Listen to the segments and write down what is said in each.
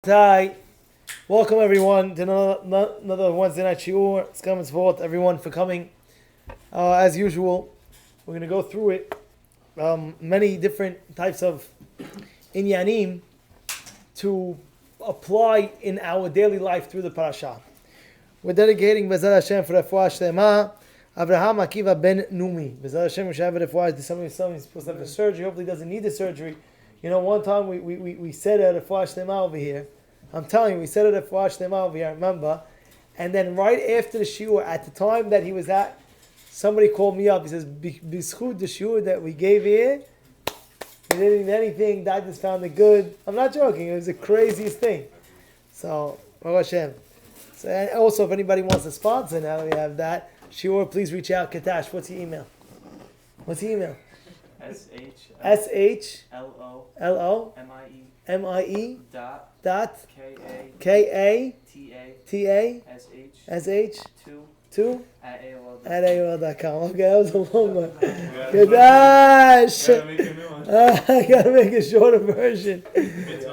Hi, welcome everyone to another Wednesday night shiur. It's coming forth, everyone, for coming. As usual, we're going to go through it. Many different types of inyanim to apply in our daily life through the Parashat. We're dedicating Bezrat Hashem for Refuah Shlema, Avraham Akiva ben Numi. Bezrat Hashem, we should have a Refuah. Somebody's supposed to have a surgery. Hopefully, he doesn't need the surgery. You know, one time we said a Refuah Shlema over here. I'm telling you, we said a Refuah Shlema over here, I remember. And then right after the shiur, at the time that he was at, somebody called me up. He says, B'schut the shiur that we gave here, he didn't need anything, doctors found it good. I'm not joking, it was the craziest thing. So, Baruch Hashem. So, and also, if anybody wants to sponsor, now that we have that, shiur, please reach out. Katash, what's your email? What's your email? SHLOMIE dot KATASH 2 at AOL.com. Okay, that was a long one. Kadash! I gotta make a shorter version.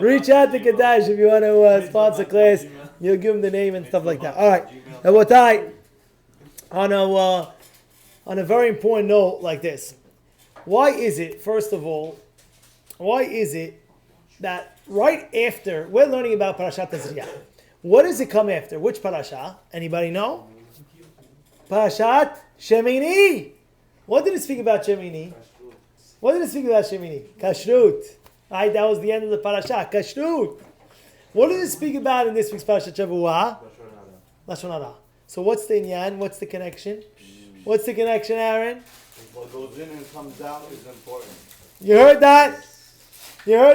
Reach out to Kadash if you want to sponsor class. You'll give him the name and stuff like that. Alright. On a very important note like this. Why is it, first of all, that right after, we're learning about Parashat Tazria. What does it come after? Which parasha? Anybody know? Parashat Shemini. What did it speak about Shemini? Kashrut. Right, that was the end of the parasha. Kashrut. What did it speak about in this week's Parashat Shavua? Lashon Hara. So what's the inyan? What's the connection? What's the connection, Aaron? What goes in and comes out is important. You heard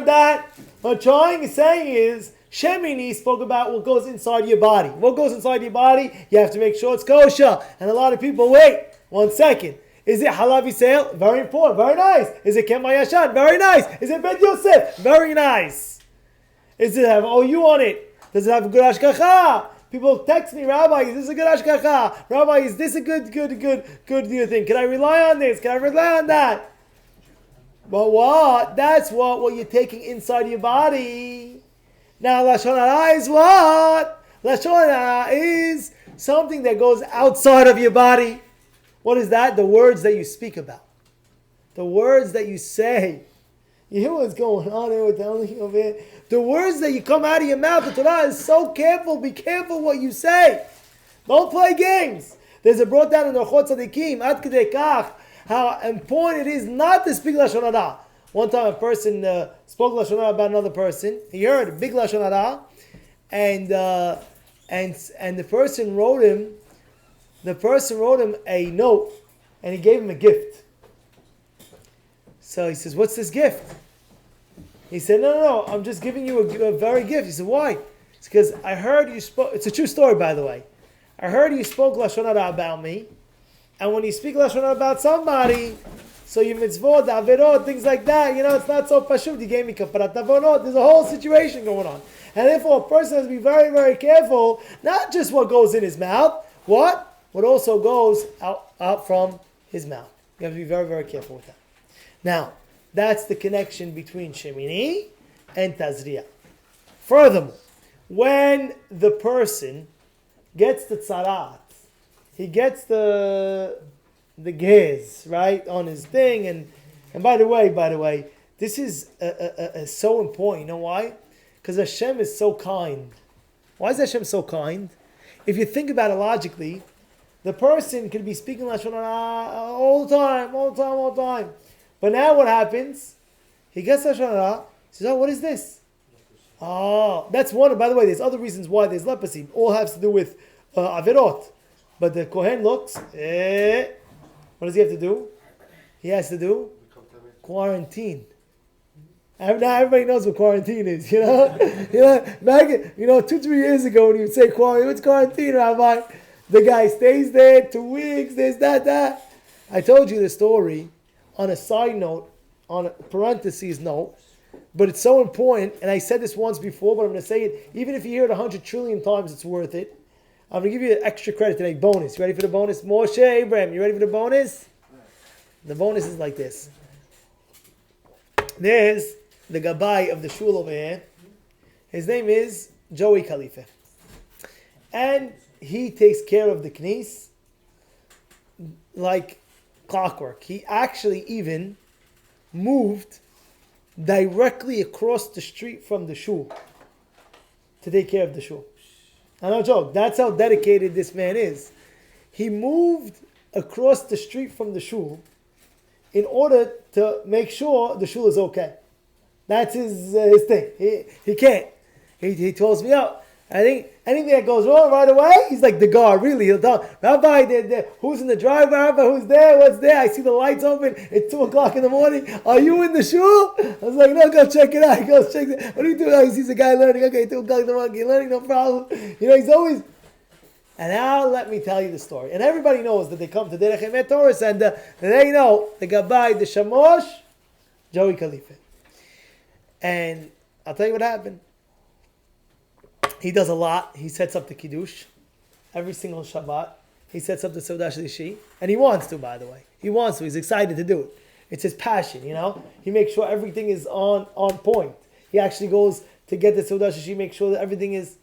that? What Trying is saying is, Shemini spoke about what goes inside your body. What goes inside your body? You have to make sure it's kosher. And a lot of people, wait, 1 second. Is it halav yisrael? Very important, very nice. Is it kem hayashad? Very nice. Is it bet Yosef? Very nice. Does it have OU on it? Does it have a good hashgacha? People text me, Rabbi, is this a good hashgacha? Rabbi, is this a good thing? Can I rely on this? Can I rely on that? But what? That's what you're taking inside your body. Now, Lashon Hara is what? Lashon Hara is something that goes outside of your body. What is that? The words that you speak about. The words that you say. You hear what's going on here with telling you over here? The words that you come out of your mouth, the Torah is so careful. Be careful what you say. Don't play games. There's a brought down in the Chot Tzadikim, Ad Kedei Kach, how important it is not to speak Lashon Hara. One time a person spoke Lashon Hara about another person. He heard a big Lashon Hara, and the person wrote him a note, and he gave him a gift. So he says, "What's this gift?" He said, No, I'm just giving you a very gift. He said, "Why?" It's because I heard you spoke. It's a true story, by the way. I heard you spoke Lashon Hara about me. And when you speak Lashon Hara about somebody, so you mitzvot, averot, things like that, it's not so pashut. You gave me kaparat avonot. There's a whole situation going on. And therefore, a person has to be very, very careful, not just what goes in his mouth, what also goes out from his mouth. You have to be very, very careful with that. Now, that's the connection between Shemini and Tazria. Furthermore, when the person gets the tzarat, he gets the gez, right, on his thing. And by the way, this is so important. You know why? Because Hashem is so kind. Why is Hashem so kind? If you think about it logically, the person could be speaking Lashon Hara all the time. But now what happens? He gets Lashon Hara. He says, what is this? Oh, that's one. By the way, there's other reasons why there's leprosy. All has to do with averot. But the Kohen looks, what does he have to do? He has to do quarantine. Now everybody knows what quarantine is, Back, 2-3 years ago when you would say quarantine, what's quarantine, Rabbi? The guy stays there 2 weeks, there's that. I told you the story on a side note, on a parentheses note, but it's so important, and I said this once before, but I'm going to say it, even if you hear it 100 trillion times, it's worth it. I'm going to give you an extra credit today, bonus. You ready for the bonus? Moshe, Abraham, you ready for the bonus? The bonus is like this. There's the Gabai of the shul over here, His name is Joey Khalifa. And he takes care of the knis like clockwork. He actually even moved directly across the street from the shul to take care of the shul. I don't joke. That's how dedicated this man is. He moved across the street from the shul in order to make sure the shul is okay. That's his thing. He can't. He tells me out. I think anything that goes wrong right away, he's like the guard, really. He'll tell, Rabbi, who's in the driveway? Rabbi, who's there? What's there? I see the lights open. It's 2 o'clock in the morning. Are you in the shul? I was like, no, go check it out. He goes, check it. What are you doing? Oh, he sees a guy learning. Okay, 2 o'clock in the morning. You're learning, no problem. He's always... And now let me tell you the story. And everybody knows that they come to Derech Emet Torah and they know the Gabbai, the Shamosh, Joey Khalifa. And I'll tell you what happened. He does a lot. He sets up the Kiddush every single Shabbat. He sets up the Seudah Shlishi. And he wants to, by the way. He wants to. He's excited to do it. It's his passion, He makes sure everything is on point. He actually goes to get the Seudah Shlishi, make sure that everything is...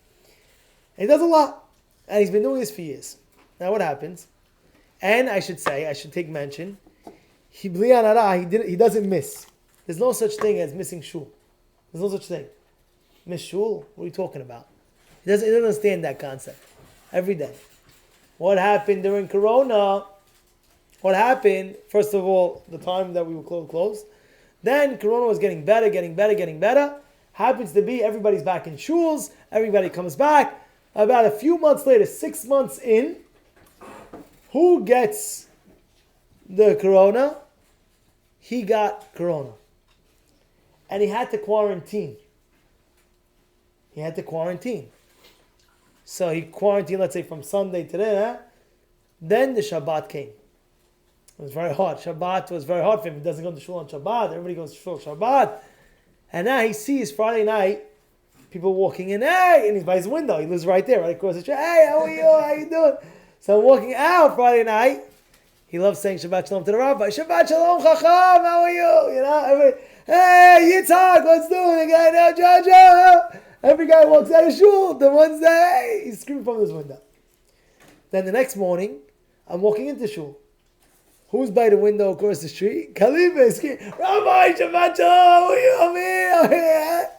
And he does a lot. And he's been doing this for years. Now what happens? And I should take mention, he doesn't miss. There's no such thing as missing shul. There's no such thing. Miss shul? What are you talking about? He doesn't understand that concept. Every day. What happened during Corona? What happened? First of all, the time that we were closed. Then Corona was getting better. Happens to be everybody's back in shuls. Everybody comes back. About a few months later, 6 months in, who gets the Corona? He got Corona. And he had to quarantine. So he quarantined, let's say, from Sunday to there. Then the Shabbat came. It was very hard. Shabbat was very hard for him. He doesn't go to shul on Shabbat. Everybody goes to shul on Shabbat. And now he sees Friday night, people walking in, hey, and he's by his window. He lives right there, right across the street. Hey, how are you? How you doing? So I'm walking out Friday night. He loves saying Shabbat Shalom to the rabbi. Shabbat Shalom, Chacham, how are you? Hey, Yitzhak, what's doing? The guy now, Jojo. Every guy walks out of shul. The one's there, hey, he's screaming from his window. Then the next morning, I'm walking into shul. Who's by the window across the street? Khalifa is screaming, Rabbi, Shabbat Shalom, how are you? I'm here.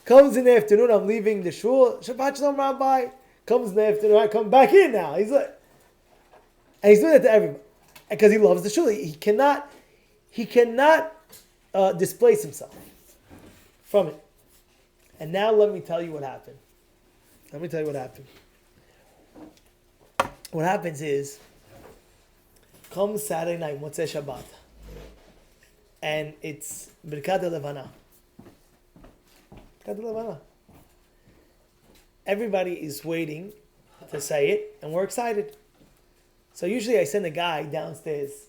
Comes in the afternoon, I'm leaving the shul. Shabbat Shalom, Rabbi. Comes in the afternoon, I come back in now. He's like, and he's doing it to everybody because he loves the shul. He cannot displace himself from it. And now let me tell you what happened. What happens is, comes Saturday night, Motzei Shabbat, and it's Birkat Levana. Everybody is waiting to say it, and we're excited. So usually I send a guy downstairs,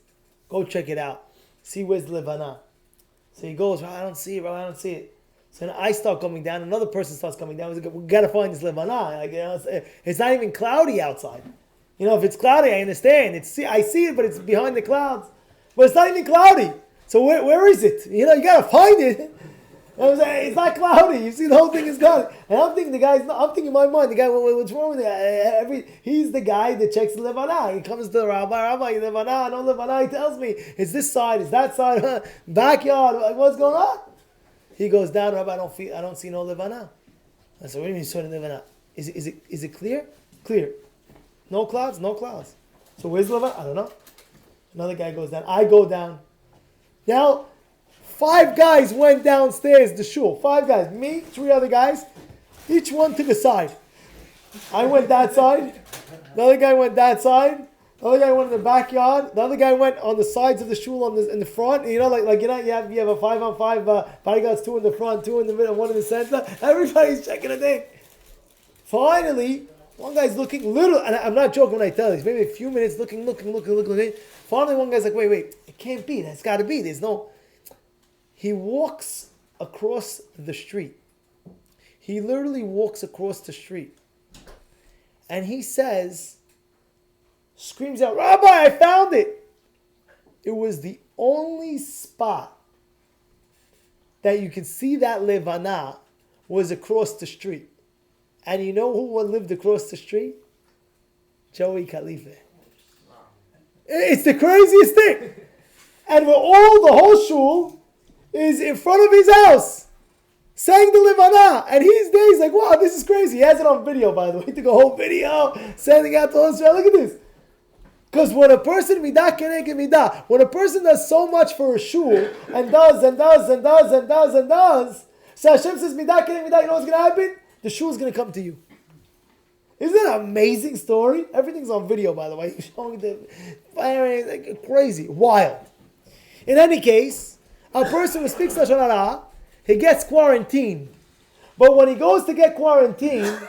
go check it out, see where's the Levana. So he goes, I don't see it. So then I start coming down, another person starts coming down. We got to find this Levana. It's not even cloudy outside. If it's cloudy, I understand. I see it, but it's behind the clouds. But it's not even cloudy. So where is it? You got to find it. It's not cloudy. You see, the whole thing is gone. And I'm thinking in my mind, the guy, what's wrong with it? He's the guy that checks the Levana. He comes to the rabbi, Levana, no Levana. He tells me, it's this side, it's that side, backyard. What's going on? He goes down, Rabbi, I don't see no Levana. I said, what do you mean you saw the Levana? Is it clear? Clear. No clouds? No clouds. So where's the Levana? I don't know. Another guy goes down. I go down. Now, 5 guys went downstairs the shul. 5 guys. Me, 3 other guys. Each one took a side. I went that side. The other guy went that side. The other guy went in the backyard. The other guy went on the sides of the shul in the front. You have a 5-on-5 bodyguards, 2 in the front, 2 in the middle, 1 in the center. Everybody's checking a thing. Finally, one guy's looking little, and I'm not joking when I tell this. Maybe a few minutes looking. Finally, one guy's like, wait, it can't be. That's got to be. There's no. He walks across the street. He literally walks across the street. And he screams out, Rabbi, I found it. It was the only spot that you could see that Levana was across the street. And you know who lived across the street? Joey Khalifa. It's the craziest thing. And the whole shul is in front of his house, saying the Levana. And he's there, he's like, wow, this is crazy. He has it on video, by the way. He took a whole video, sending out to all Israel. Look at this. Because when a person midah keneged midah, when a person does so much for a shul, and does, so Hashem says midah keneged midah, you know what's going to happen? The shul is going to come to you. Isn't that an amazing story? Everything's on video, by the way. He's showing the fire, like crazy, wild. In any case, a person who speaks Lashon Hara, he gets quarantined. But when he goes to get quarantined,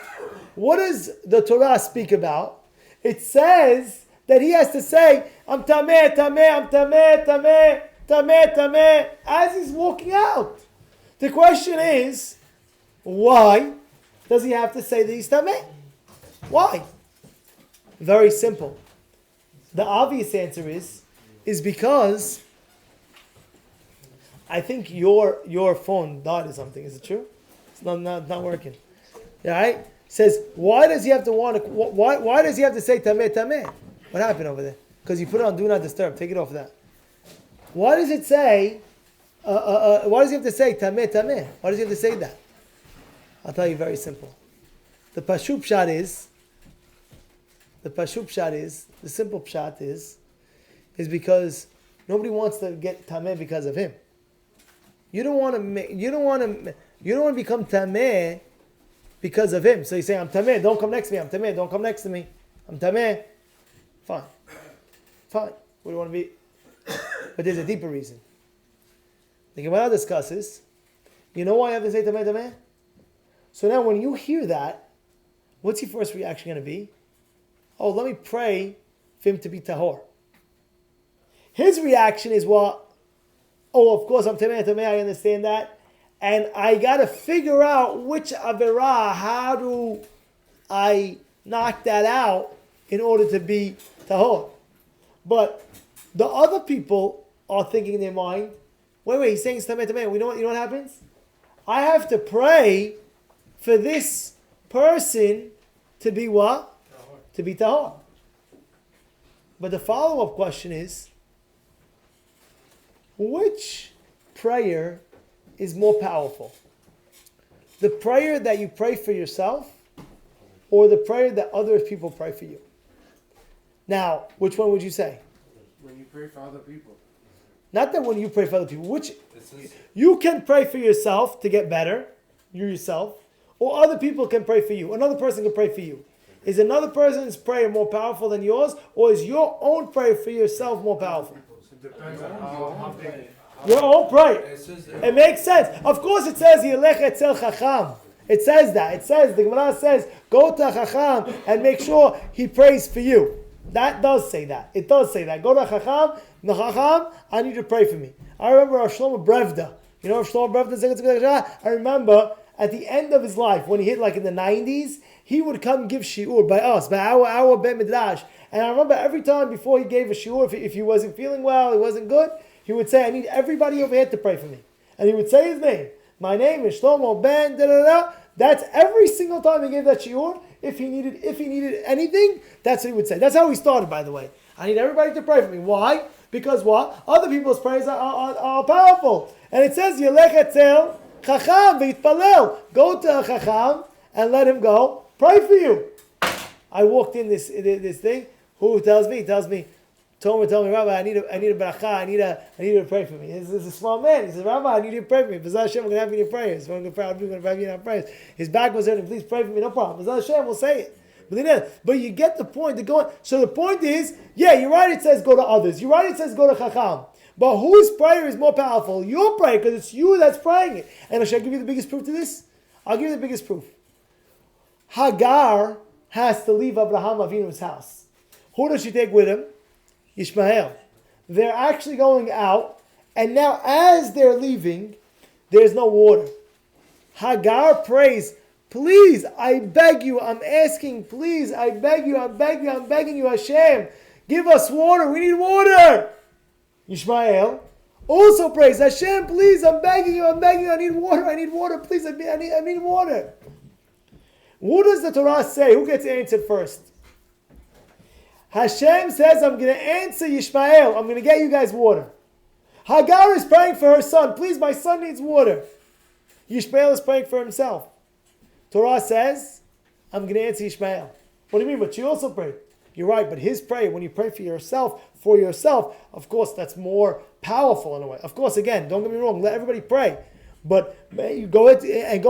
what does the Torah speak about? It says that he has to say, I'm tameh, tameh, I'm tameh, tameh, tameh, tameh, as he's walking out. The question is, why does he have to say that he's tameh? Why? Very simple. The obvious answer is because I think your phone died or something. Is it true? It's not working. All right? It says, why does he have to why does he have to say tameh tameh? What happened over there? Because you put it on do not disturb. Take it off that. Why does it say? Why does he have to say tameh tameh? Why does he have to say that? I'll tell you, very simple. The pashut pshat is. The simple pshat is because nobody wants to get tameh because of him. You don't want to become tameh because of him. So you say, I'm tameh, don't come next to me. I'm tameh, don't come next to me. I'm tameh. Fine. What do you want to be? But there's a deeper reason. The Gemara discusses, you know why I have to say tameh tameh? So now when you hear that, what's your first reaction going to be? Oh, let me pray for him to be tahor. His reaction is, well, of course I'm tameh, I understand that. And I got to figure out which averah, how do I knock that out in order to be tahor. But the other people are thinking in their mind, wait, he's saying it's tameh. You know what happens? I have to pray for this person to be what? To be tahor. But the follow-up question is, which prayer is more powerful? The prayer that you pray for yourself, or the prayer that other people pray for you? Now, which one would you say? When you pray for other people. Not that when you pray for other people. Which you can pray for yourself to get better, you yourself, or other people can pray for you. Another person can pray for you. Is another person's prayer more powerful than yours, or is your own prayer for yourself more powerful? It depends on how big. Your own prayer. It makes sense. Of course, it says Yelech etzel chacham. It says that. It says, the Gemara says, go to chacham and make sure he prays for you. That does say that. It does say that. Go to chacham. No chacham, I need you to pray for me. I remember Rav Shlomo Brevda. You know Rav Shlomo Brevda? I remember at the end of his life, when he hit like in the 90s, he would come give shiur by us, by our Bet Midrash. And I remember every time before he gave a shiur, if he wasn't feeling well, he wasn't good, he would say, I need everybody over here to pray for me. And he would say his name. My name is Shlomo Ben, da da da. That's every single time he gave that shiur. If he needed anything, that's what he would say. That's how he started, by the way. I need everybody to pray for me. Why? Because what? Other people's prayers are powerful. And it says, Yelech etzel chacham v'yitpalel. Go to a chacham and let him go pray for you. I walked in this thing. Who tells me? He tells me, told me, Rabbi, I need a bracha. I need you to pray for me. This is a small man. He says, Rabbi, I need you to pray for me. Bezrat Hashem, we're going to have you in your prayers. We're going to have you in our prayers. His back was hurting. Please pray for me. No problem. Bezrat Hashem, we'll say it. But you get the point. So the point is, yeah, you're right. It says go to others. You're right. It says go to chacham. But whose prayer is more powerful? Your prayer, because it's you that's praying it. And should I give you the biggest proof to this? I'll give you the biggest proof. Hagar has to leave Abraham Avinu's house. Who does she take with him? Ishmael. They're actually going out, and now as they're leaving, there's no water. Hagar prays, please, I beg you, I'm asking, please, I beg you, I'm begging you, Hashem, give us water, we need water. Ishmael, also prays, Hashem, please, I'm begging you, I need water, please, I need water. Who does the Torah say? Who gets answered first? Hashem says, I'm going to answer Yishmael. I'm going to get you guys water. Hagar is praying for her son. Please, my son needs water. Yishmael is praying for himself. Torah says, I'm going to answer Yishmael. What do you mean? But she also prayed. You're right, but his prayer, when you pray for yourself, of course, that's more powerful in a way. Of course, again, don't get me wrong, let everybody pray. But you go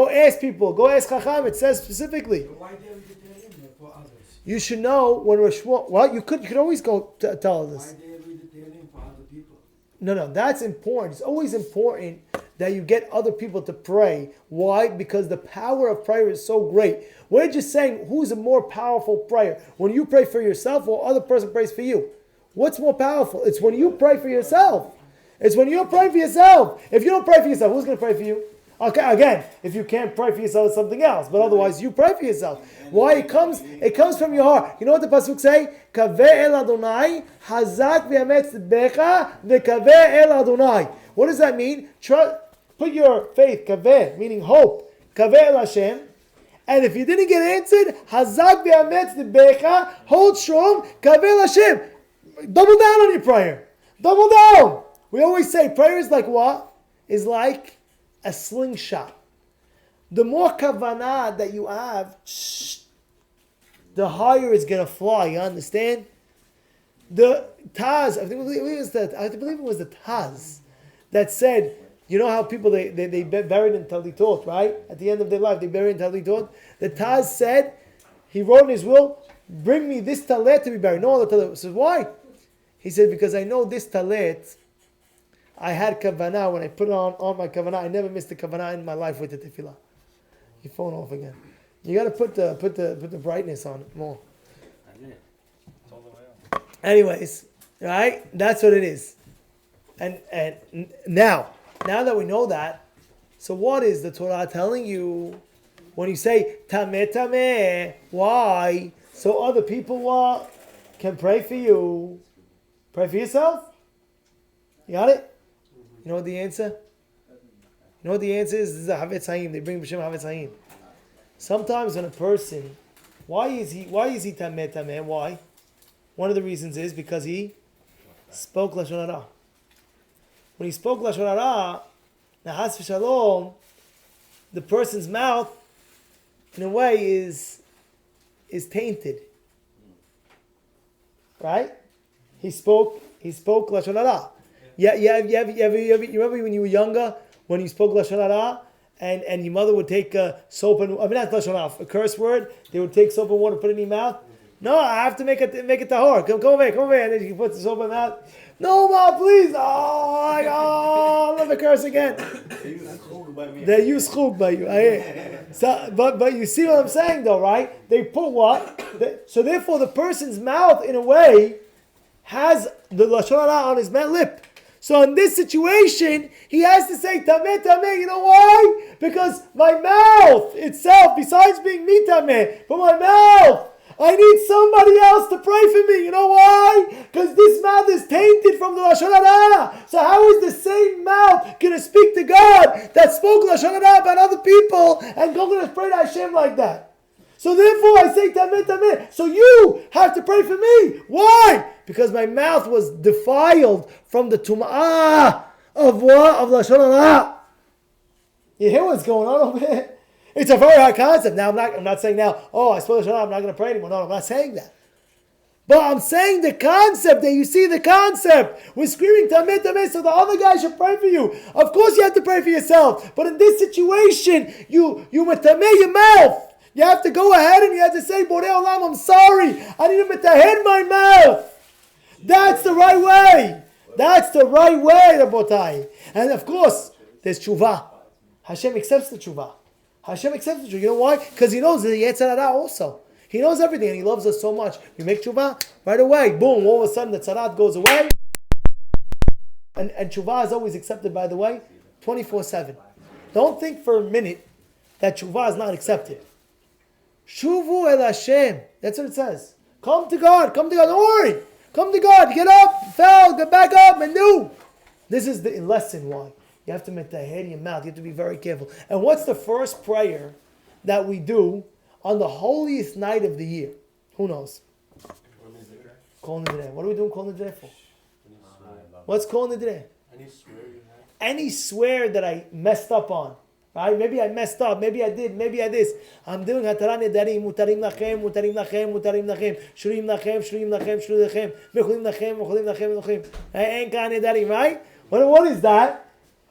ask people, go ask Chacham. It says specifically. Why dare we tell him for others? You should know when Rosh Hashanah. Well, you could always go tell Why this. dare we tell him for other people? No, that's important. It's always important that you get other people to pray. Why? Because the power of prayer is so great. We're just saying who's a more powerful prayer. When you pray for yourself or other person prays for you. What's more powerful? It's when you pray for yourself. It's when you pray for yourself. If you don't pray for yourself, who's going to pray for you? Okay, again, if you can't pray for yourself, it's something else. But otherwise, you pray for yourself. Why? It comes from your heart. You know what the pasuk say? Kaveh el Adonai, hazak v'yametz becha, v'kaveh el Adonai. What does that mean? Put your faith, kaveh, meaning hope, kaveh el Hashem. And if you didn't get answered, hazak v'yametz becha, hold strong, kaveh el Hashem. Double down on your prayer. Double down. We always say prayer is like what? Is like a slingshot. The more kavanah that you have, the higher it's going to fly. You understand? The Taz, I believe it was the Taz that said, you know how people, they buried in Talitot, right? At the end of their life, they buried in Talitot. The Taz said, he wrote in his will, bring me this talet to be buried. No other talet. So why? He said, because I know this talet, I had kavanah. When I put it on my kavanah, I never missed a kavanah in my life with the tefillah. Your phone off again. You got to put the brightness on it more. Anyways, right? That's what it is. And now that we know that, so what is the Torah telling you when you say tameh tameh? Why? So other people can pray for you. Pray for yourself. You got it? You know what the answer? You know what the answer is? This is a Havetz Hayim. They bring B'Shem Havetz Hayim. Sometimes when a person, why is he tameh tameh? Why? One of the reasons is because he spoke Lashon Hara. When he spoke Lashon Hara, Nahas v'Shalom, the person's mouth, in a way, is tainted. Right? He spoke Lashon Hara. You remember when you were younger, when you spoke Lashon Hara, and your mother would take soap and, not Lashon Hara, a curse word, they would take soap and water, put it in your mouth. No, I have to make it tahor. Come over here. And then you put the soap in your mouth. No, Ma, please. I'm not to curse again. They use chug by you. So, but you see what I'm saying though, right? They put what? So therefore the person's mouth, in a way, has the Lashon Hara on his lip. So in this situation, he has to say, tameh, tameh. You know why? Because my mouth itself, besides being me tameh, but my mouth, I need somebody else to pray for me. You know why? Because this mouth is tainted from the Lashon Hara. So how is the same mouth going to speak to God that spoke Lashon Hara about other people and going to pray to Hashem like that? So therefore I say tameh, tameh. So you have to pray for me. Why? Because my mouth was defiled from the tum'ah of what? Of Lashon Hara. You hear what's going on over here? It's a very hard concept. Now I'm not saying now, I spoke Lashon Hara, I'm not going to pray anymore. No, I'm not saying that. But I'm saying the concept that you see the concept. We're screaming tameh, tameh, so the other guy should pray for you. Of course you have to pray for yourself. But in this situation, you metameh your mouth. You have to go ahead and you have to say, Borei Olam, I'm sorry. I need to metahed my mouth. That's the right way. That's the right way, Rabotai. And of course, there's tshuva. Hashem accepts the tshuva. Hashem accepts the tshuva. You know why? Because He knows the Yetzer Hara also. He knows everything and He loves us so much. You make tshuva, right away, boom, all of a sudden the tzarat goes away. And tshuva is always accepted, by the way, 24/7. Don't think for a minute that tshuva is not accepted. Shuvu el Hashem. That's what it says. Come to God. Don't worry. Come to God. Get up. Fell. Get back up and do. This is the lesson why. You have to make the head in your mouth. You have to be very careful. And what's the first prayer that we do on the holiest night of the year? Who knows? Kol Nidrei. What are we doing Kol Nidrei for? What's Kol Nidrei? Any swear you have? Any swear that I messed up on. Right? Maybe I messed up. Maybe I did. Maybe I this. I'm doing Hatara Nedarim. Mutarim lachem. Mutarim lachem. Mutarim lachem. Shurim lachem. Shurim lachem. Shurim lachem. Mechulim lachem. Mechulim lachem. Mechulim. Ain't ka nedarim. Right? What is that?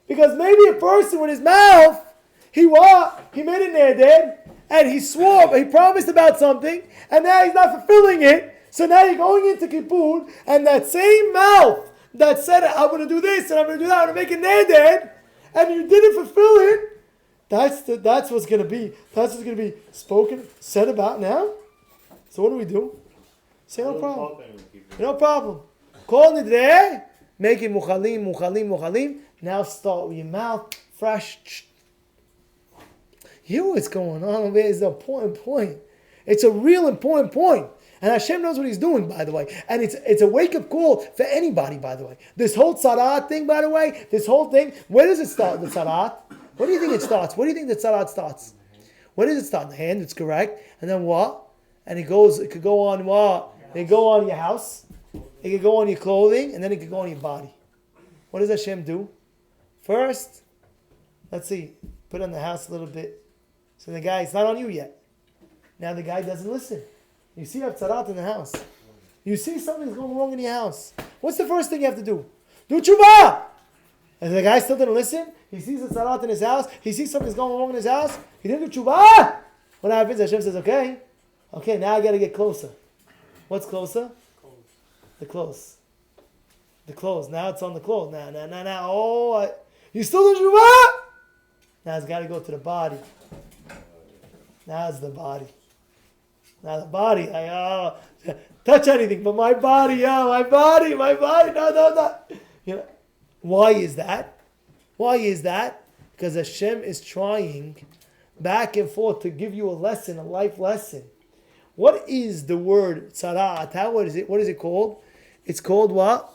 Because maybe a person with his mouth, he made a neder, and he swore, he promised about something, and now he's not fulfilling it. So now you're going into Kippur, and that same mouth that said, I'm going to do this, and I'm going to do that, I'm going to make a neder, and you didn't fulfill it, that's what's going to be. That's what's going to be spoken, said about now. So what do? Say no problem. No problem. Call nidrei, make it muchalim, muchalim, muchalim. Now start with your mouth fresh. You know what's going on over here is the important point. It's a real important point. And Hashem knows what He's doing, by the way. And it's a wake-up call for anybody, by the way. This whole tzarat thing, by the way, this whole thing, where does it start, the tzarat? Where do you think it starts? Where do you think the tzarat starts? Where does it start? In the hand, it's correct. And then what? And it could go on what? It could go on your house. It could go on your clothing. And then it could go on your body. What does Hashem do? First, let's see, put on the house a little bit. So the guy, it's not on you yet. Now the guy doesn't listen. You see you have tzarat in the house. You see something's going wrong in your house. What's the first thing you have to do? Do tshuva! And the guy still didn't listen. He sees the tzarat in his house. He sees something's going wrong in his house. He didn't do tshuva! What happens? Hashem says, okay, now I got to get closer. What's closer? The clothes. The clothes. Now it's on the clothes. Now. You still do tshuva? Now it's got to go to the body. Now it's the body. Now the body, touch anything but my body, my body, no. You know, why is that? Because Hashem is trying back and forth to give you a lesson, a life lesson. What is the word tzarat? What is it called? It's called what?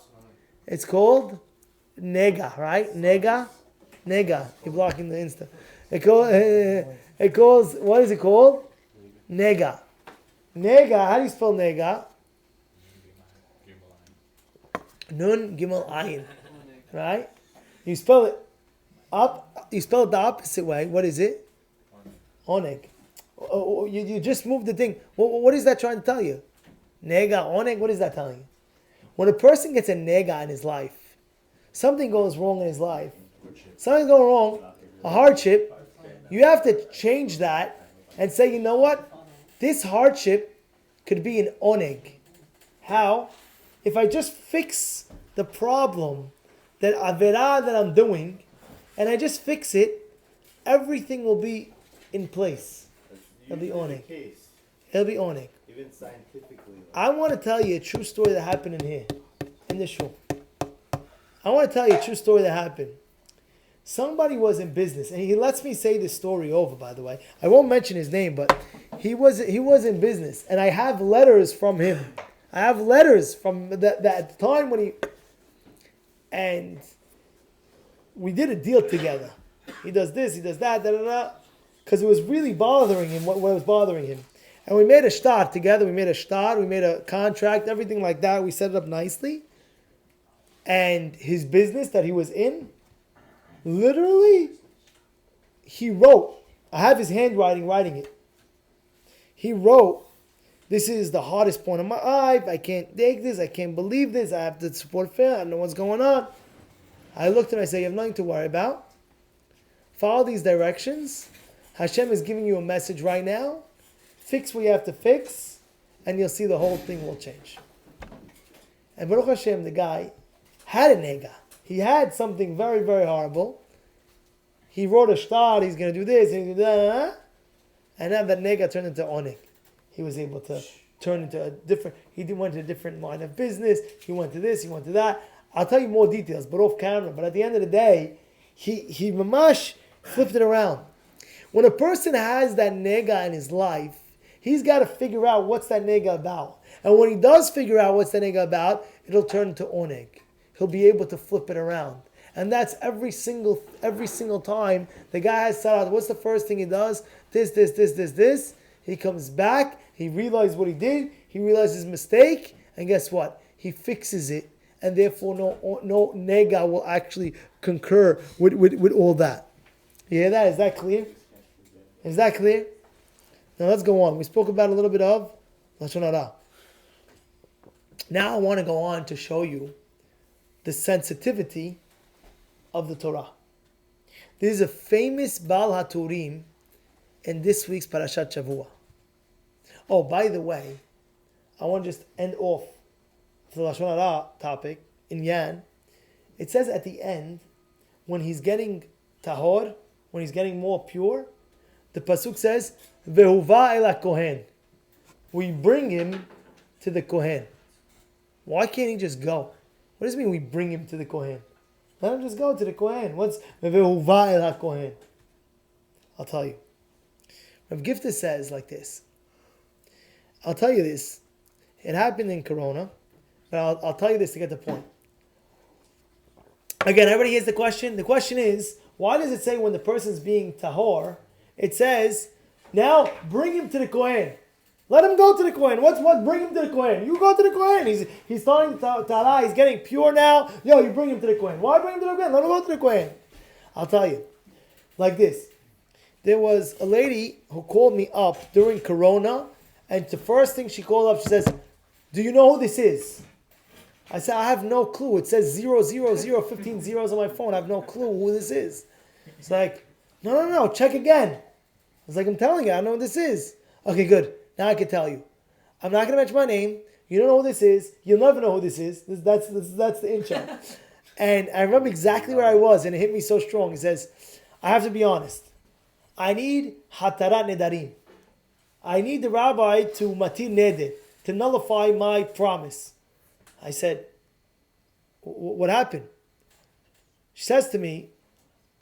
It's called nega, right? Nega. You're blocking the Insta. It calls, what is it called? Nega. Nega, how do you spell nega? Nun Gimel Ayin. Right? You spell it the opposite way. What is it? Oneg. You just moved the thing. What is that trying to tell you? Nega, oneg, what is that telling you? When a person gets a nega in his life, something goes wrong in his life. Something's going wrong, a hardship. You have to change that and say, you know what? This hardship could be an oneg. How? If I just fix the problem, that averah that I'm doing, and I just fix it, everything will be in place. It'll be oneg. It'll be oneg. Even scientifically. I want to tell you a true story that happened in here, in this room. I want to tell you a true story that happened. Somebody was in business, and he lets me say this story over, by the way. I won't mention his name, but he was in business, and I have letters from him. I have letters from that time when and we did a deal together. He does this, he does that, because it was really bothering him, what was bothering him. And we made a start together, we made a contract, everything like that. We set it up nicely. And his business that he was in, literally, he wrote, I have his handwriting writing it. He wrote, this is the hardest point of my life. I can't take this. I can't believe this. I have to support family. I don't know what's going on. I looked at him and I said, you have nothing to worry about. Follow these directions. Hashem is giving you a message right now. Fix what you have to fix, and you'll see the whole thing will change. And Baruch Hashem, the guy, had a nega. He had something very, very horrible. He wrote a shtar, he's going to do this, and now that nega turned into onik. He was able to turn into he went to a different line of business, he went to this, he went to that. I'll tell you more details, but off camera. But at the end of the day, he mamash flipped it around. When a person has that nega in his life, he's got to figure out what's that nega about. And when he does figure out what's that nega about, it'll turn into oneg. He'll be able to flip it around. And that's every single time the guy has salat. What's the first thing he does? This. He comes back. He realizes what he did. He realizes his mistake. And guess what? He fixes it. And therefore no nega will actually concur with all that. You hear that? Is that clear? Is that clear? Now let's go on. We spoke about a little bit of Lashon Hara. Now I want to go on to show you the sensitivity of the Torah. This is a famous Baal HaTurim in this week's Parashat Shavua. Oh, by the way, I want to just end off the Lashon Hara topic in Yan. It says at the end, when he's getting tahor, when he's getting more pure, the pasuk says, "Vehuva el kohen." We bring him to the kohen. Why can't he just go? What does it mean we bring him to the kohen? Let him just go to the kohen. What's vehuva el kohen? I'll tell you. Rav Gifta says like this. I'll tell you this. It happened in Corona, but I'll tell you this to get the point. Again, everybody hears the question. The question is, why does it say when the person's being tahor, it says, now bring him to the Kohen. Let him go to the Kohen. What? Bring him to the Kohen. You go to the Kohen. He's starting Ta'ala. He's getting pure now. Yo, you bring him to the Kohen. Why bring him to the Kohen? Let him go to the Kohen. I'll tell you. Like this. There was a lady who called me up during Corona, and the first thing she called up, she says, do you know who this is? I said, I have no clue. It says 000, 15 zeros on my phone. I have no clue who this is. It's like, no, check again. I was like, I'm telling you, I know who this is. Okay, good. Now I can tell you. I'm not going to mention my name. You don't know who this is. You'll never know who this is. That's the intro. And I remember exactly where I was, and it hit me so strong. He says, I have to be honest. I need hatarat nedarim. I need the rabbi to matir neder, to nullify my promise. I said, what happened? She says to me,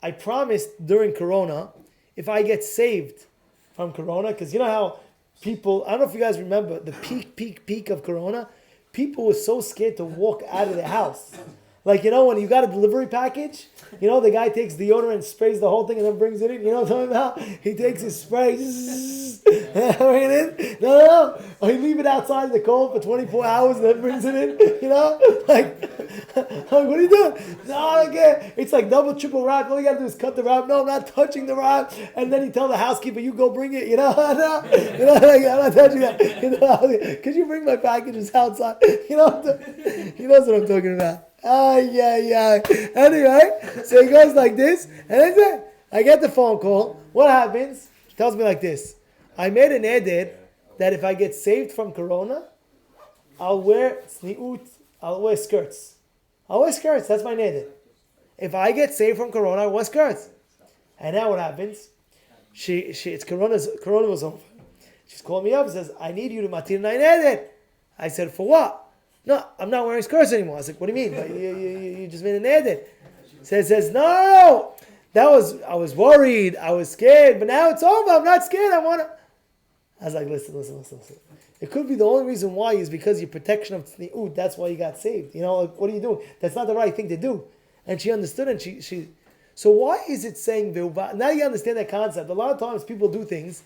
I promised during Corona, if I get saved from Corona, because you know how people, I don't know if you guys remember, the peak of Corona, people were so scared to walk out of their house. Like, you know, when you got a delivery package, you know, the guy takes deodorant and sprays the whole thing and then brings it in. You know what I'm talking about? He takes his spray, bring it in. No. Or he leave it outside the cold for 24 hours and then brings it in. You know? Like, what are you doing? No, okay. It's like double, triple wrap. All you got to do is cut the wrap. No, I'm not touching the wrap. And then you tell the housekeeper, you go bring it. You know? You know, like, I'm not touching that. You know, could you bring my packages outside? You know, he knows what I'm talking about. Yeah. Anyway, so he goes like this, and that's it. I get the phone call. What happens? He tells me like this. I made an edit that if I get saved from Corona, I'll wear sniut, I'll wear skirts. That's my edit. If I get saved from Corona, I wear skirts. And now what happens? It's Corona was over. She's called me up and says, I need you to matir nine edit. I said, for what? No, I'm not wearing skirts anymore. I was like, what do you mean? You just made an edit. Says, no. I was worried. I was scared. But now it's over. I'm not scared. I was like, listen. It could be the only reason why is because your protection of tzniut. That's why you got saved. You know, like, what are you doing? That's not the right thing to do. And she understood, and she. So why is it saying Vilva? Now you understand that concept. A lot of times people do things,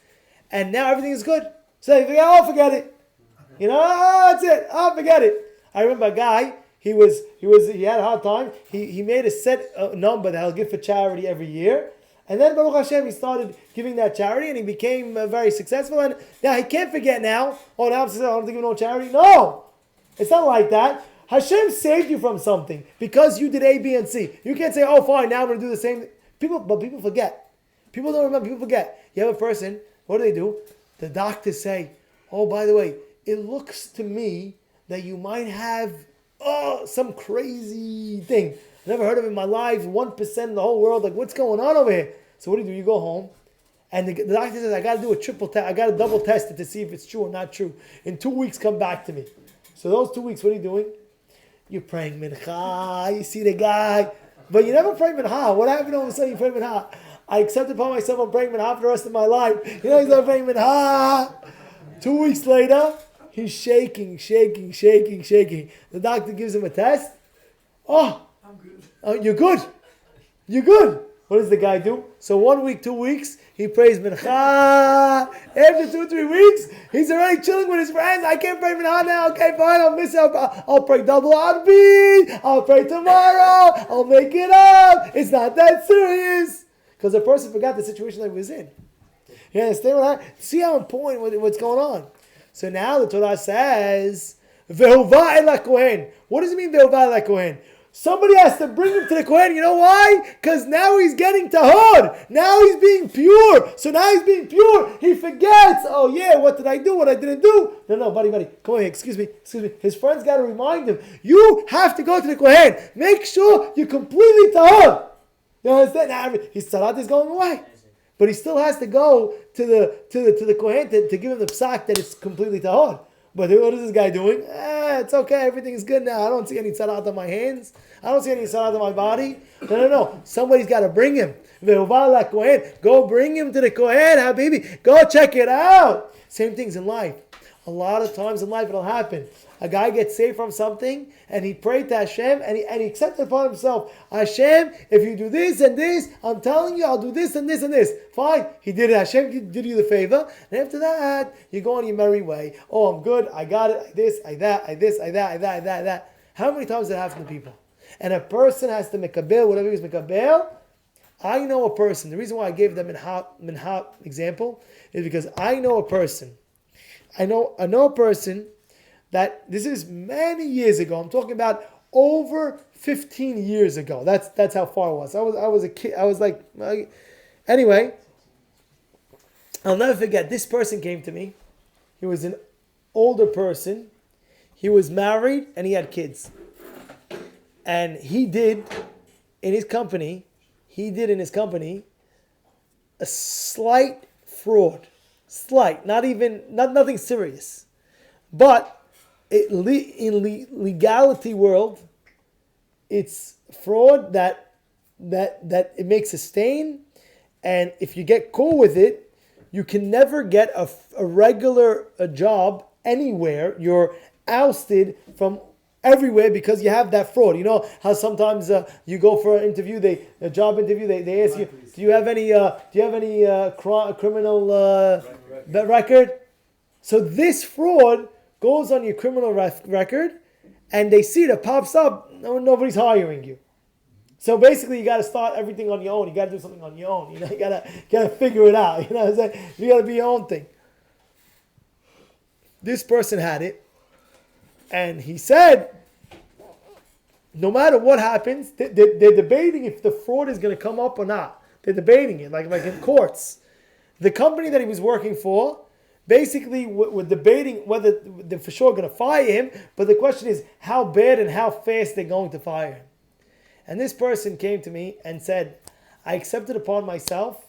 and now everything is good. So you think, forget it. You know, that's it. Forget it. I remember a guy, he had a hard time. He made a set number that he'll give for charity every year. And then Baruch Hashem, he started giving that charity and he became very successful. And now he can't forget now, now I'm successful, I don't think of no charity. No! It's not like that. Hashem saved you from something because you did A, B, and C. You can't say, fine, now I'm going to do the same. But people forget. People don't remember, people forget. You have a person, what do? The doctors say, by the way, it looks to me that you might have some crazy thing. I never heard of it in my life. 1% in the whole world. Like, what's going on over here? So what do? You go home, and the doctor says, I got to do a triple test. I got to double test it to see if it's true or not true. In 2 weeks, come back to me. So those 2 weeks, what are you doing? You're praying mincha. You see the guy, but you never pray mincha. What happened all of a sudden? You pray mincha. I accepted upon myself. I'm praying mincha for the rest of my life. You know, he's not praying mincha. 2 weeks later. He's shaking. The doctor gives him a test. I'm good. You're good. You're good. What does the guy do? So 1 week, 2 weeks, he prays mincha. After 2, 3 weeks, he's already chilling with his friends. I can't pray mincha now. Okay, fine. I'll miss it. I'll pray double arbit. I'll pray tomorrow. I'll make it up. It's not that serious. Because the person forgot the situation that he was in. You understand what see how important what's going on. So now the Torah says, Ve'uva el kohen. What does it mean, Ve'uva el kohen? Somebody has to bring him to the Kohen. You know why? Because now he's getting tahor. Now he's being pure. So now he's being pure. He forgets. Oh yeah, what did I do? What I didn't do? No, buddy. Come on here. Excuse me. His friends got to remind him. You have to go to the Kohen. Make sure you're completely tahor. You understand? Now his tzaraat is going away. But he still has to go to the Kohen to give him the psak that it's completely tahor. But what is this guy doing? It's okay. Everything is good now. I don't see any tzaraat on my hands. I don't see any tzaraat on my body. No. Somebody's got to bring him. Go bring him to the Kohen, Habibi. Go check it out. Same things in life. A lot of times in life it'll happen. A guy gets saved from something and he prayed to Hashem and he accepted upon himself. Hashem, if you do this and this, I'm telling you I'll do this and this and this. Fine. He did it. Hashem did you the favor. And after that, you go on your merry way. Oh, I'm good. I got it. I this, I that, I this, I that, I that, I that, I that. How many times does that happen to people? And a person has to mekabel, whatever he's mekabel. I know a person. The reason why I gave the minha example is because I know a person. I know a person that this is many years ago. I'm talking about over 15 years ago. That's how far it was. I was a kid. I was like, anyway. I'll never forget. This person came to me. He was an older person. He was married and he had kids. And he did in his company a slight fraud. Slight, nothing serious. But in legality world, it's fraud that it makes a stain. And if you get caught with it, you can never get a regular job anywhere. You're ousted from everywhere because you have that fraud. You know how sometimes you go for an interview, a job interview, they ask you, do you have any criminal record? So this fraud goes on your criminal record, and they see it pops up. Nobody's hiring you. So basically, you got to start everything on your own. You got to do something on your own. You know, you gotta figure it out. You know what I'm saying? You got to be your own thing. This person had it. And he said, no matter what happens, they're debating if the fraud is going to come up or not. They're debating it, like in courts. The company that he was working for, basically, were debating whether they're for sure going to fire him. But the question is, how bad and how fast they're going to fire him. And this person came to me and said, I accepted upon myself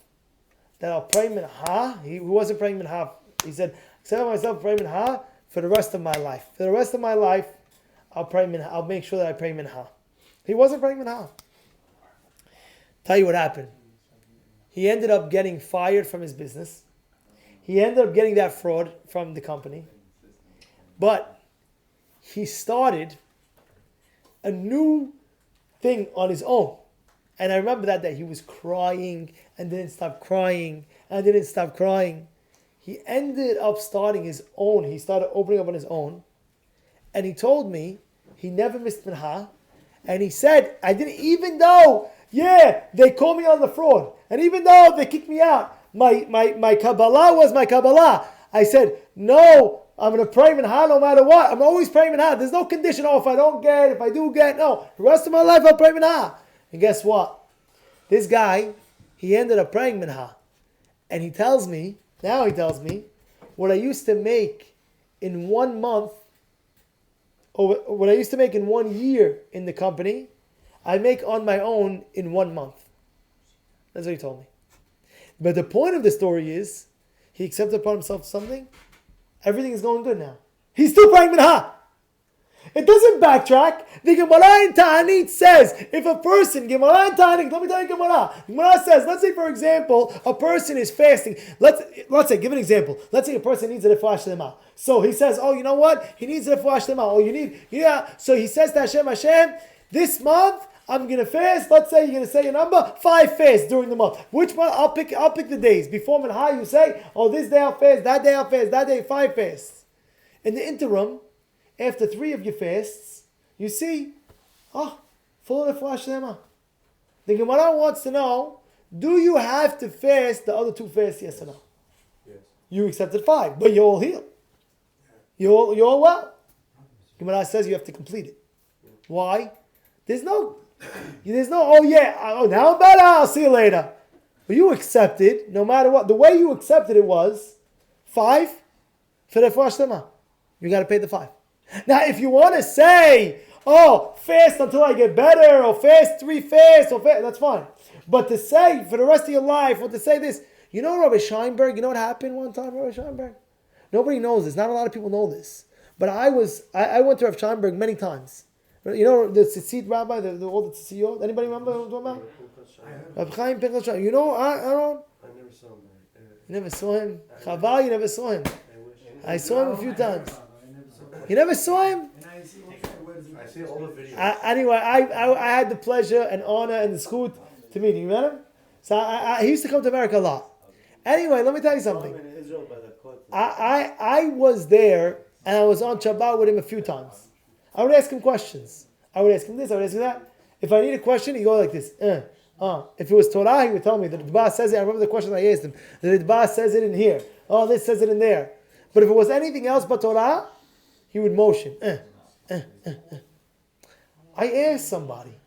that I'll pray mincha. He wasn't praying mincha. He said, accept myself pray mincha for the rest of my life. For the rest of my life, I'll pray mincha. I'll make sure that I pray mincha. He wasn't praying mincha. Tell you what happened. He ended up getting fired from his business. He ended up getting that fraud from the company. But he started a new thing on his own. And I remember that day he was crying and didn't stop crying and didn't stop crying. He ended up starting his own. He started opening up on his own. And he told me he never missed mincha. And he said, I didn't, even though, they called me on the fraud. And even though they kicked me out, my Kabbalah was my Kabbalah. I said, no, I'm going to pray mincha no matter what. I'm always praying mincha. There's no condition, if I don't get, if I do get, no. The rest of my life I'll pray mincha. And guess what? This guy, he ended up praying mincha. And he tells me, what I used to make in 1 month, or what I used to make in 1 year in the company, I make on my own in 1 month. That's what he told me. But the point of the story is, he accepted upon himself something. Everything is going good now. He's still praying mincha. It doesn't backtrack. The Gemara in Ta'anit says, if a person, Gemara in Ta'anit, let me tell you Gemara. Gemara says, let's say for example, a person is fasting. Let's say, give an example. Let's say a person needs a refuah shlema. So he says, oh, you know what? He needs a refuah shlema. Oh, so he says to Hashem, this month, I'm going to fast. Let's say you're going to say a number, 5 fasts during the month. Which one? I'll pick the days. Before Minha, you say, oh, this day I'll fast, that day I'll fast, that day 5 fasts. In the interim, after 3 of your fasts, you see, full of Hashem. The Gemara wants to know, do you have to fast the other 2 fasts, yes or no? Yes. You accepted 5, but you're all healed. You're all well. Gemara says you have to complete it. Why? There's no, now I'm better, I'll see you later. But you accepted, no matter what. The way you accepted it was 5 for the Hashem. You got to pay the 5. Now, if you want to say, fast until I get better, or fast 3 fasts, that's fine. But to say for the rest of your life, or to say this, you know Rabbi Scheinberg, you know what happened one time, Rabbi Scheinberg? Nobody knows this. Not a lot of people know this. But I went to Rabbi Scheinberg many times. You know the Tzitzit rabbi, all the Tzitziyot? Anybody remember what I'm talking about? Rabbi Chaim Pinchas. You know Aaron? I never saw him. You never saw him? Chaval, you never saw him. I saw him a few times. You never saw him? I see all the videos. Anyway, I had the pleasure and honor and the schut to meet him. You met him? So he used to come to America a lot. Anyway, let me tell you something. I was there and I was on Shabbat with him a few times. I would ask him questions. I would ask him this, I would ask him that. If I need a question, he'd go like this. If it was Torah, he would tell me. The Ritba says it. I remember the question I asked him. The Ritba says it in here. This says it in there. But if it was anything else but Torah, he would motion. I asked somebody.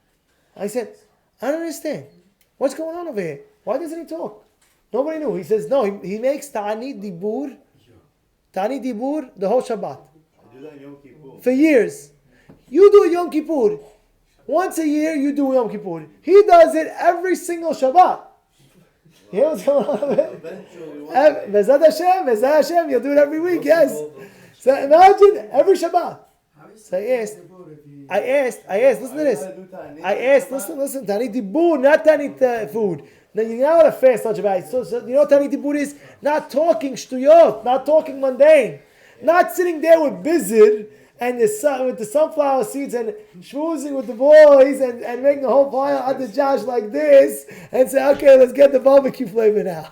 I said, I don't understand. What's going on over here? Why doesn't he talk? Nobody knew. He says, no, he makes Ta'ani Dibur the whole Shabbat. For years. You do Yom Kippur. Once a year, you do Yom Kippur. He does it every single Shabbat. You know what's going on over here? Bezrat Hashem, you'll do it every week, yes. So imagine, every Shabbat. So I asked, listen to this. Listen, Tanit Dibur, not Tanit food. Now you know how to fast on Shabbat. So you know what Tanit Dibur is? Not talking shtuyot, not talking mundane. Not sitting there with bizid and with the sunflower seeds and schmoozing with the boys and making a whole pile at the Josh like this and say, okay, let's get the barbecue flavor now.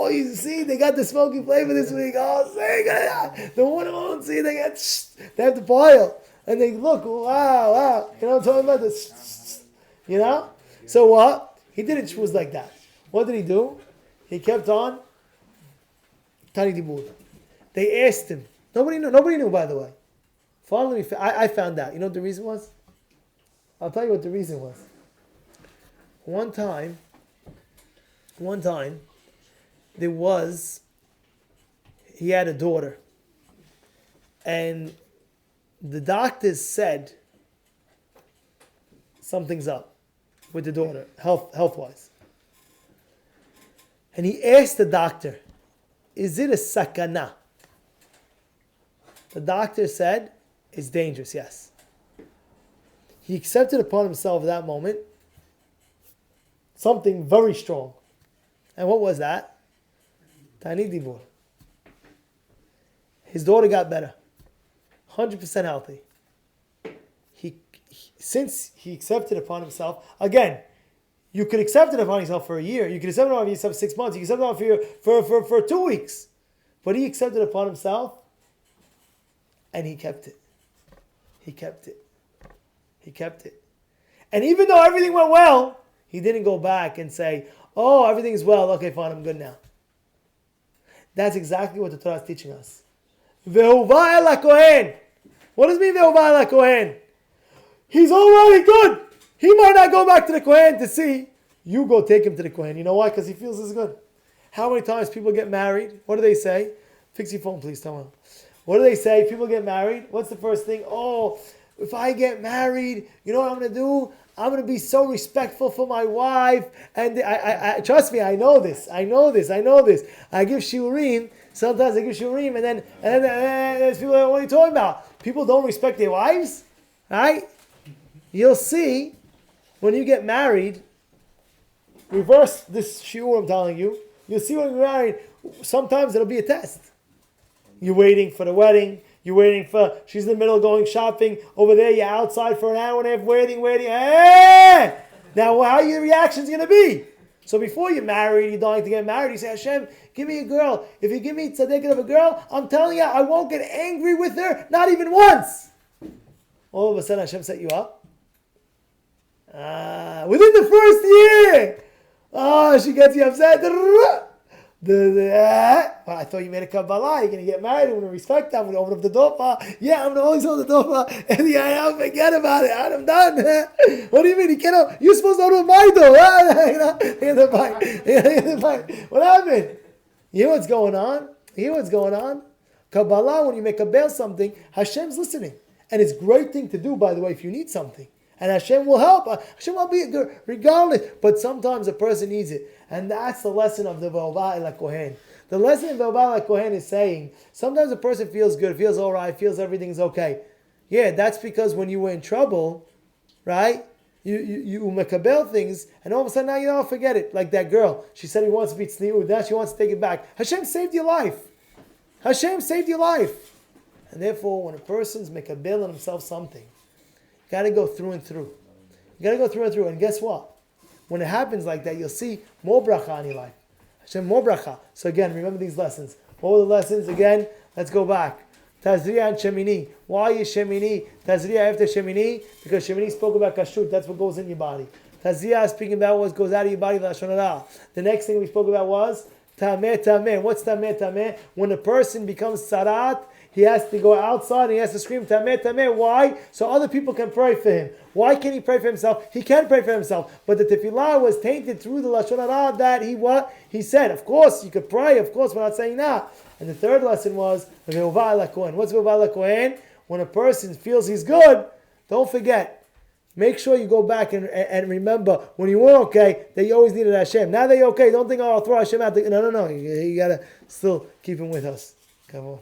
You see, they got the smoky flavor this week. The one won't see, they have the pile. And they look, wow. You know what I'm talking about? This, you know? So what? He didn't schmooze like that. What did he do? He kept on Tani Dibur. They asked him. Nobody knew, by the way. Finally, I found out. You know what the reason was? I'll tell you what the reason was. One time, he had a daughter. And the doctors said something's up with the daughter, health-wise. And he asked the doctor, is it a sakana? The doctor said, it's dangerous, yes. He accepted upon himself at that moment something very strong. And what was that? Tani Dibur. His daughter got better. 100% healthy. Since he accepted upon himself, again, you could accept it upon yourself for a year. You could accept it upon yourself 6 months. You could accept it upon for 2 weeks. But he accepted it upon himself, and he kept it. He kept it. And even though everything went well, he didn't go back and say, everything's well. Okay, fine, I'm good now. That's exactly what the Torah is teaching us. Ve'uva el HaKohen. What does it mean, Ve'uva el HaKohen? He's already good. He might not go back to the Kohen to see. You go take him to the Kohen. You know why? Because he feels this good. How many times people get married? What do they say? Fix your phone, please. Tell me. What do they say? People get married. What's the first thing? If I get married, you know what I'm going to do? I'm going to be so respectful for my wife. And I trust me, I know this. I give shiurim. Sometimes I give shiurim. And then there's people like, what are you talking about? People don't respect their wives? Right? You'll see, when you get married, reverse this shiur I'm telling you. You'll see when you're married, sometimes it'll be a test. You're waiting for the wedding. You're waiting for, she's in the middle going shopping. Over there, you're outside for an hour and a half waiting. Hey! Now, how are your reactions going to be? So before you're married, you don't like to get married, you say, Hashem, give me a girl. If you give me tzaddikin of a girl, I'm telling you, I won't get angry with her, not even once. All of a sudden, Hashem set you up. Within the first year, she gets you upset. Well, I thought you made a Kabbalah. You're going to get married. I'm going to respect that. I'm going to open up the door. Yeah, I'm going to always hold the door. And I'll forget about it. I'm done. What do you mean? You're supposed to open my door. What happened? You hear what's going on? Kabbalah, when you make a bail something, Hashem's listening. And it's a great thing to do, by the way, if you need something. And Hashem will help. Hashem will be good regardless. But sometimes a person needs it. And that's the lesson of the V'ova El HaKohen. The lesson of V'ova El HaKohen is saying, sometimes a person feels good, feels all right, feels everything's okay. Yeah, that's because when you were in trouble, right, you mekabel things, and all of a sudden now you don't forget it. Like that girl, she said he wants to be tzniut, now she wants to take it back. Hashem saved your life. Hashem saved your life. And therefore, when a person's mekabel on himself something, you got to go through and through. You got to go through and through. And guess what? When it happens like that, you'll see more bracha in your life. Hashem, more bracha. So again, remember these lessons. What were the lessons? Again, let's go back. Tazria and Shemini. Why is Shemini? Tazria after Shemini? Because Shemini spoke about kashrut. That's what goes in your body. Tazria is speaking about what goes out of your body. Lashon hara. The next thing we spoke about was tameh, tameh. What's tameh, tameh? When a person becomes sarat, he has to go outside and he has to scream tameh, tameh. Why? So other people can pray for him. Why can't he pray for himself? He can pray for himself. But the tefillah was tainted through the lashon hara that he said. Of course, you could pray. Of course, we're not saying that. And the third lesson was V'ova El HaKohen. What's V'ova El HaKohen? When a person feels he's good, don't forget. Make sure you go back and remember when you weren't okay that you always needed Hashem. Now that you're okay, don't think, I'll throw Hashem out. No. You got to still keep him with us. Come on.